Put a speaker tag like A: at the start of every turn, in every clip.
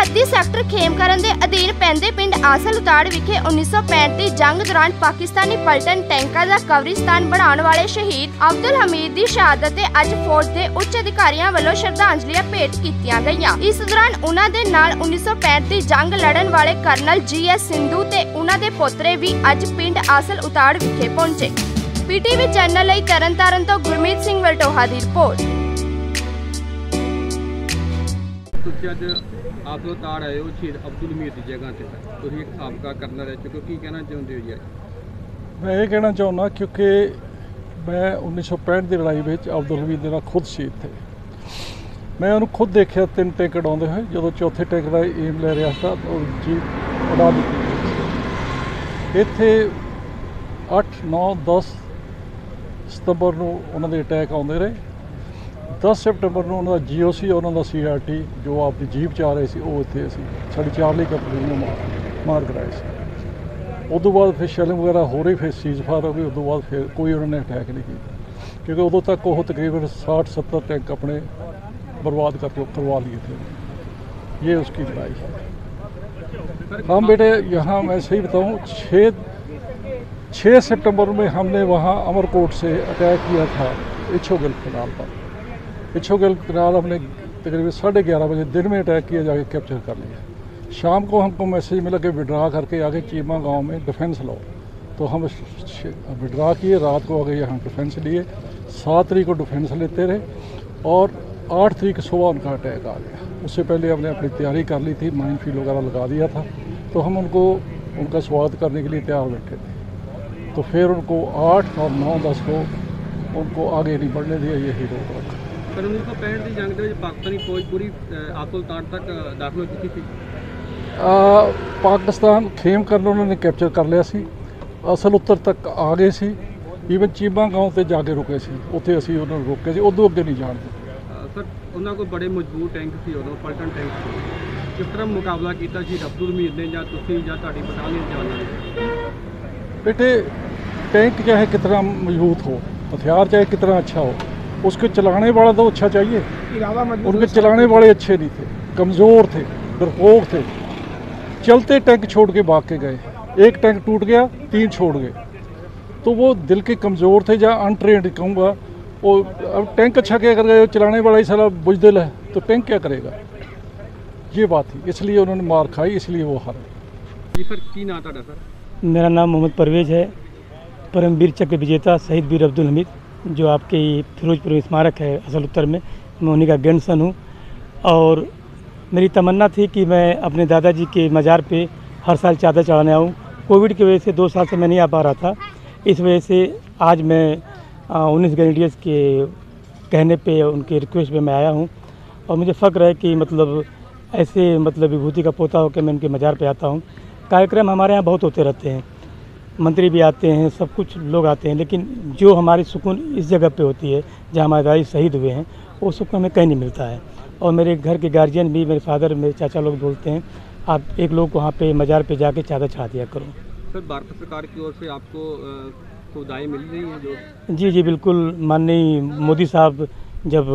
A: ਸਰਹੱਦੀ ਸੈਕਟਰ ਖੇਮਕਰਨ ਦੇ ਅਧੀਨ ਪੈਂਦੇ ਪਿੰਡ ਆਸਲ ਉਤਾੜ ਵਿਖੇ 1965 ਦੀ ਜੰਗ ਦੌਰਾਨ ਪਾਕਿਸਤਾਨੀ ਪਲਟਨ ਟੈਂਕਾਂ ਦਾ ਕਬਰਿਸਤਾਨ ਬਣਾਉਣ ਵਾਲੇ ਸ਼ਹੀਦ ਅਬਦੁਲ ਹਮੀਦ ਦੀ ਸ਼ਹਾਦਤ ਤੇ ਅੱਜ ਫੌਜ ਦੇ ਉੱਚ ਅਧਿਕਾਰੀਆਂ ਵੱਲੋਂ ਸ਼ਰਧਾਂਜਲੀਆਂ ਭੇਟ ਕੀਤੀਆਂ ਗਈਆਂ। ਇਸ ਦੌਰਾਨ ਉਹਨਾਂ ਦੇ ਨਾਲ 1965 ਦੀ ਜੰਗ ਲੜਨ ਵਾਲੇ ਕਰਨਲ GS ਸਿੰਧੂ ਤੇ ਉਹਨਾਂ ਦੇ ਪੋਤਰੇ ਵੀ ਅੱਜ ਪਿੰਡ ਆਸਲ ਉਤਾੜ ਵਿਖੇ ਪਹੁੰਚੇ। PTV ਚੈਨਲ ਲਈ ਤਰਨਤਾਰਨ ਤੋਂ ਗੁਰਮੀਤ ਸਿੰਘ ਵਲਟੋਹਾ ਦੀ ਰਿਪੋर्ट।
B: ਅੱਜ ਆਸਲ ਉਤਾੜ ਆਏ ਹੋ ਸ਼ਹੀਦ ਅਬਦੁਲ ਹਮੀਦ ਦੀ ਜਗ੍ਹਾ ਤੇ ਤੁਸੀਂ ਇੱਕ ਸਾਬਕਾ ਕਰਨਲ ਰਹਿ ਚੁੱਕੇ ਹੋ, ਕੀ ਕਹਿਣਾ ਚਾਹੁੰਦੇ ਹੋ ਜੀ ਅੱਜ?
C: मैं ये कहना चाहूँगा क्योंकि मैं 1965 की लड़ाई में अब्दुल हमीद मेरा खुद शहीद थे। मैं उन्होंने खुद देखा 3 टैंक उड़ाते हुए, जो चौथे टैंक का एम ले रहा था और जीप उड़ा दी। इत्थे 8, 9, 10 सितंबर को उन्होंने अटैक आते रहे। 10 सितंबर को उन्होंने GOC और उन्होंने CRT जो अपनी जीप च आ रहे थे वो इतने असी साड़ी चार्ली कंपनी मार कराए थे। उदों बाद फिर शैलिंग वगैरह हो रही, फिर सीज फायर हो गई। उदों बाद फिर कोई उन्होंने अटैक नहीं किया क्योंकि उदों तक वो तकरीबन 60-70 टैंक अपने बर्बाद करवा लिए थे। ये उसकी लड़ाई है। हम बेटे यहाँ मैं सही बताऊँ 6 सितंबर में हमने वहाँ अमरकोट से अटैक किया था इच्छोगिल कनाल पर। इच्छोगिल कनाल हमने तकरीबन 11:30 बजे दिन में अटैक किया, जाके कैप्चर कर लिया। शाम को हमको मैसेज मिला कि विड्रा करके आगे चीमा गांव में डिफेंस लो, तो हम विड्रा किए। रात को आगे यहाँ डिफेंस लिए। 7 तारीख को डिफेंस लेते रहे और 8 तारीख सुबह उनका अटैक आ गया। उससे पहले हमने अपनी तैयारी कर ली थी, माइन फील्ड वगैरह लगा दिया था, तो हम उनका स्वागत करने के लिए तैयार बैठे थे। तो फिर उनको 8 और 9, 10 को उनको आगे नहीं बढ़ने दिया, यही रोक रखा।
B: 1965 की जंग में पाकिस्तानी फौज पूरी आसल उताड़ तक दाखिल हो चुकी थी।
C: पाकिस्तान खेमकਰਨ उन्होंने कैप्चर कर लिया सी, असल उत्तर तक आ गए सी। ਈਵਨ ਚੀਮਾ गाँव से जाके रुके सी, उत्थे असीं उन्होंने रोके सी, उदों अगे नहीं जाण दित्ते।
B: सर उन्होंने कोई बड़े मजबूत टैंक सी, उदों पलटन टैंक सी, किस तरह मुकाबला किया शहीद अब्दुल हमीद ने, जां तुसीं जां तुहाडी बटालियन जाना?
C: बेटे टैंक चाहे कितना मजबूत हो, हथियार चाहे कितना अच्छा हो, उसके चलाने वाला तो अच्छा चाहिए। उनके चलाने वाले अच्छे नहीं थे, कमज़ोर थे, डरपोक थे। चलते टैंक छोड़ के भाग के गए। एक टैंक टूट गया, 3 छोड़ गए। तो वो दिल के कमज़ोर थे या अनट्रेंड कहूँगा। वो अब टैंक अच्छा क्या कर गए, चलाने वाला ही सारा बुजदिल है, तो टैंक क्या करेगा? ये बात थी, इसलिए उन्होंने मार खाई, इसलिए वो हारे।
B: जी सर, की नाम था सर?
D: मेरा नाम मोहम्मद परवेज़ है, परमवीर चक्र विजेता शहीद वीर अब्दुल हमीद, जो आपके फिरोजपुर में स्मारक है असल उत्तर में, मैं उन्हीं का ग्रैंडसन हूँ। और मेरी तमन्ना थी कि मैं अपने दादाजी के मज़ार पे हर साल चादर चढ़ाने आऊँ। कोविड की वजह से 2 साल से मैं नहीं आ पा रहा था, इस वजह से आज मैं 19 ग्रेनेडियर्स के कहने पे, उनके रिक्वेस्ट पे मैं आया हूँ। और मुझे फ़ख्र है कि मतलब ऐसे मतलब विभूति का पोता होकर मैं उनके मज़ार पे आता हूँ। कार्यक्रम हमारे यहाँ बहुत होते रहते हैं, मंत्री भी आते हैं, सब कुछ लोग आते हैं, लेकिन जो हमारी सुकून इस जगह पे होती है जहाँ हमारे दादी शहीद हुए हैं, वो सुकून हमें कहीं नहीं मिलता है। और मेरे घर के गार्जियन भी, मेरे फादर, मेरे चाचा लोग बोलते हैं आप एक लोग वहाँ पे मज़ार पे जाके चादर चढ़ा दिया करो।
B: सर भारत सरकार की ओर से आपको सुविधाएँ मिल रही हैं जो? जी
D: बिल्कुल। माननीय मोदी साहब जब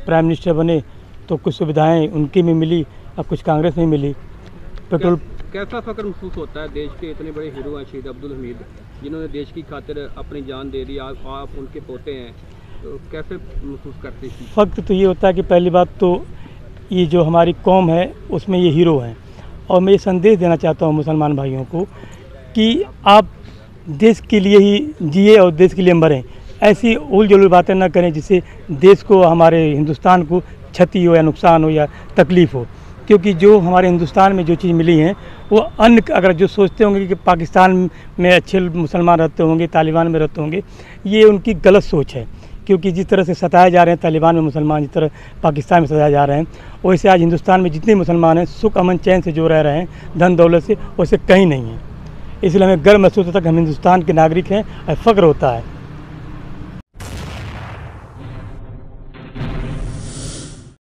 D: प्राइम मिनिस्टर बने तो कुछ सुविधाएँ उनकी में मिली और कुछ कांग्रेस में मिली। पेट्रोल
B: कैसा फ़ख्र महसूस होता है? देश के इतने बड़े हीरो हैं शहीद अब्दुल हमीद, जिन्होंने देश की खातिर अपनी जान दे दी, आप उनके पोते हैं, तो कैसे महसूस करते हैं?
D: फ़ख्र तो ये होता है कि पहली बात तो ये जो हमारी कौम है उसमें ये हीरो हैं। और मैं ये संदेश देना चाहता हूँ मुसलमान भाइयों को कि आप देश के लिए ही जिए और देश के लिए मरें। ऐसी उल-जुल बातें ना करें जिससे देश को, हमारे हिंदुस्तान को क्षति हो या नुकसान हो या तकलीफ़ हो। क्योंकि जो हमारे हिंदुस्तान में जो चीज़ मिली हैं वो अन्य, अगर जो सोचते होंगे कि पाकिस्तान में अच्छे मुसलमान रहते होंगे, तालिबान में रहते होंगे, ये उनकी गलत सोच है। क्योंकि जिस तरह से सताए जा रहे हैं तालिबान में मुसलमान, जिस तरह पाकिस्तान में सताए जा रहे हैं, वैसे आज हिंदुस्तान में जितने मुसलमान हैं सुख अमन चैन से जो रह रहे हैं धन दौलत से, वैसे कहीं नहीं है। इसलिए हमें गर्व महसूस होता है कि हम हिंदुस्तान के नागरिक हैं और फ़ख्र होता है।